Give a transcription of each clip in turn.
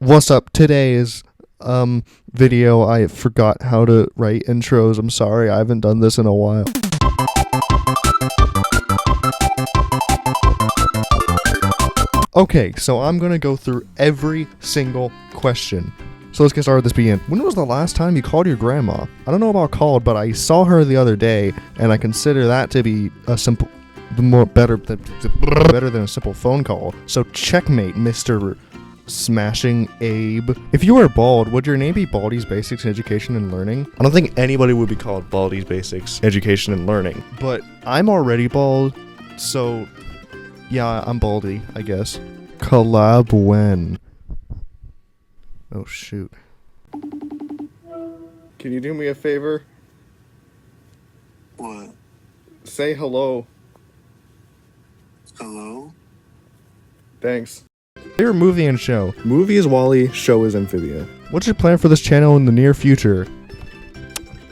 What's up? Today's video, I forgot how to write intros. I'm sorry, I haven't done this in a while. Okay, so I'm gonna go through every single question. So let's get started with this begin. When was the last time you called your grandma? I don't know about called, but I saw her the other day, and I consider that to be a simple, better than a simple phone call. So checkmate, Mr. Smashing Abe. If you were bald, would your name be Baldy's Basics Education and Learning? I don't think anybody would be called Baldy's Basics Education and Learning, but I'm already bald, so yeah, I'm Baldy, I guess. Collab when? Oh shoot. Can you do me a favor? What? Say hello. Hello? Thanks. Favorite movie and show? Movie is Wall-E, show is Amphibia. What's your plan for this channel in the near future?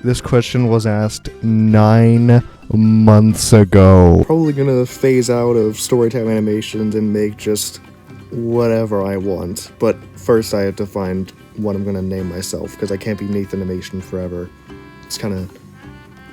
This question was asked 9 months ago. Probably gonna phase out of Storytime Animations and make just whatever I want. But first I have to find what I'm gonna name myself, because I can't be Nathanimation forever. It's kind of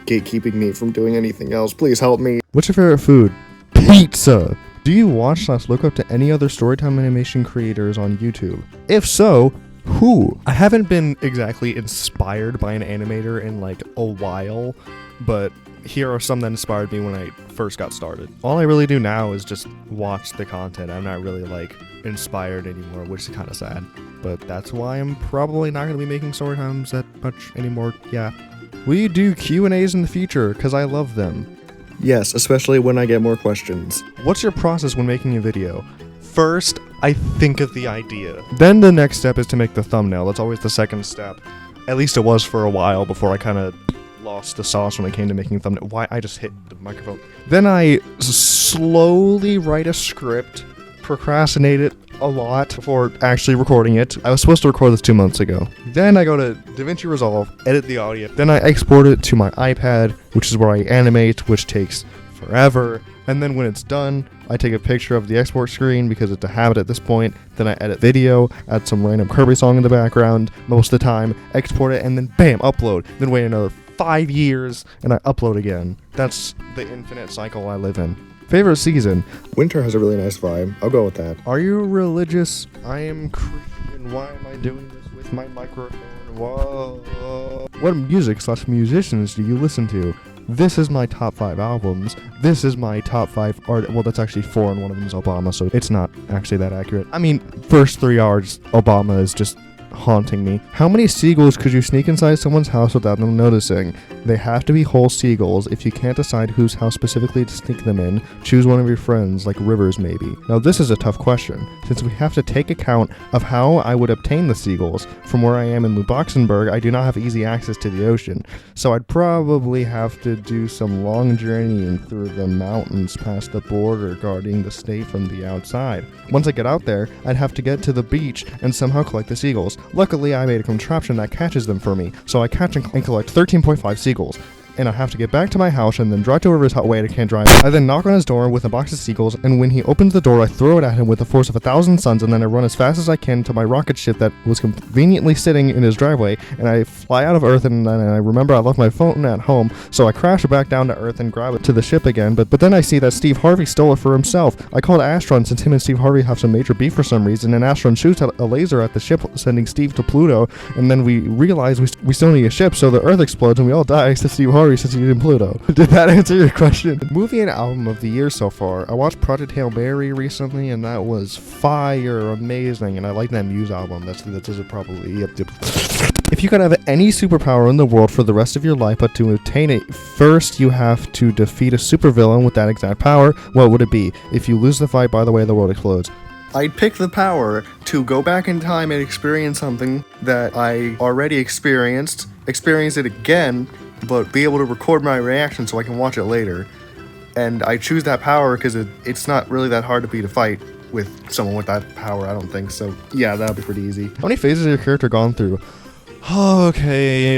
gatekeeping me from doing anything else. Please help me. What's your favorite food? Pizza! Do you watch / look up to any other Storytime Animation creators on YouTube? If so, who? I haven't been exactly inspired by an animator in like a while, but here are some that inspired me when I first got started. All I really do now is just watch the content. I'm not really like inspired anymore, which is kind of sad, but that's why I'm probably not going to be making Storytimes that much anymore. Yeah. Will you do Q&As in the future? Because I love them. Yes, especially when I get more questions. What's your process when making a video? First, I think of the idea. Then the next step is to make the thumbnail. That's always the second step. At least it was for a while before I kind of lost the sauce when it came to making a thumbnail. Why? I just hit the microphone. Then I slowly write a script, procrastinate it a lot before actually recording it. I was supposed to record this 2 months ago. Then I go to DaVinci Resolve, edit the audio. Then I export it to my iPad, which is where I animate, which takes forever. And then when it's done, I take a picture of the export screen because it's a habit at this point. Then I edit video, add some random Kirby song in the background most of the time, export it, and then bam, upload. Then wait another 5 years, and I upload again. That's the infinite cycle I live in. Favorite season? Winter has a really nice vibe. I'll go with that. Are you religious? I am Christian. Why am I doing this with my microphone? Whoa. What music / musicians do you listen to? This is my top 5 albums. This is my top 5 art. Well, that's actually 4, and one of them is Obama, so it's not actually that accurate. I mean, first 3 hours, Obama is just haunting me. How many seagulls could you sneak inside someone's house without them noticing? They have to be whole seagulls. If you can't decide whose house specifically to sneak them in, choose one of your friends, like Rivers maybe. Now this is a tough question, since we have to take account of how I would obtain the seagulls. From where I am in Luxembourg, I do not have easy access to the ocean, so I'd probably have to do some long journeying through the mountains past the border guarding the state from the outside. Once I get out there, I'd have to get to the beach and somehow collect the seagulls. Luckily, I made a contraption that catches them for me, so I catch and collect 13.5 seagulls. And I have to get back to my house and then drive to River's hut. Wait, I can't drive. I then knock on his door with a box of seagulls, and when he opens the door, I throw it at him with the force of 1,000 suns, and then I run as fast as I can to my rocket ship that was conveniently sitting in his driveway, and I fly out of Earth, and then I remember I left my phone at home, so I crash back down to Earth and grab it to the ship again, but then I see that Steve Harvey stole it for himself. I called Astron since him and Steve Harvey have some major beef for some reason, and Astron shoots a laser at the ship, sending Steve to Pluto, and then we realize we still need a ship, so the Earth explodes and we all die except Steve Harvey since he's in Pluto. Did that answer your question? Movie and album of the year so far. I watched Project Hail Mary recently, and that was fire, amazing, and I like that Muse album. That's probably, yep. If you could have any superpower in the world for the rest of your life, but to obtain it, first you have to defeat a supervillain with that exact power, what would it be? If you lose the fight, by the way, the world explodes. I'd pick the power to go back in time and experience something that I already experienced, experience it again, but be able to record my reaction so I can watch it later. And I choose that power because it's not really that hard to beat a fight with someone with that power, I don't think. So yeah, that'll be pretty easy. How many phases has your character gone through? Okay,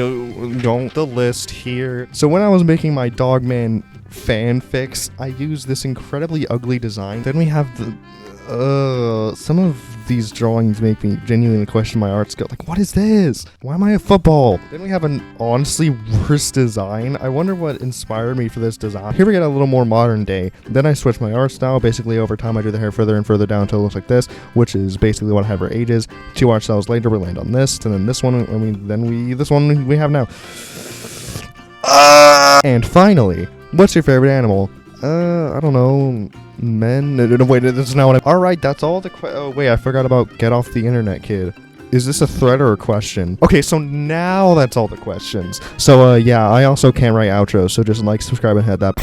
don't the list here. So when I was making my Dogman fanfics, I used this incredibly ugly design. Then we have the Some of these drawings make me genuinely question my art skill. Like, what is this? Why am I a football? Didn't we have an honestly worse design? I wonder what inspired me for this design. Here we get a little more modern day. Then I switch my art style. Basically, over time, I do the hair further and further down until it looks like this, which is basically what I have for ages. 2 art styles later, we land on this, and then this one, this one we have now. And finally, what's your favorite animal? I don't know. Men? No, wait, this is not what Alright, that's all the oh, wait, I forgot about Get Off the Internet Kid. Is this a threat or a question? Okay, so now that's all the questions. So, yeah, I also can't write outros, so just like, subscribe, and hit that.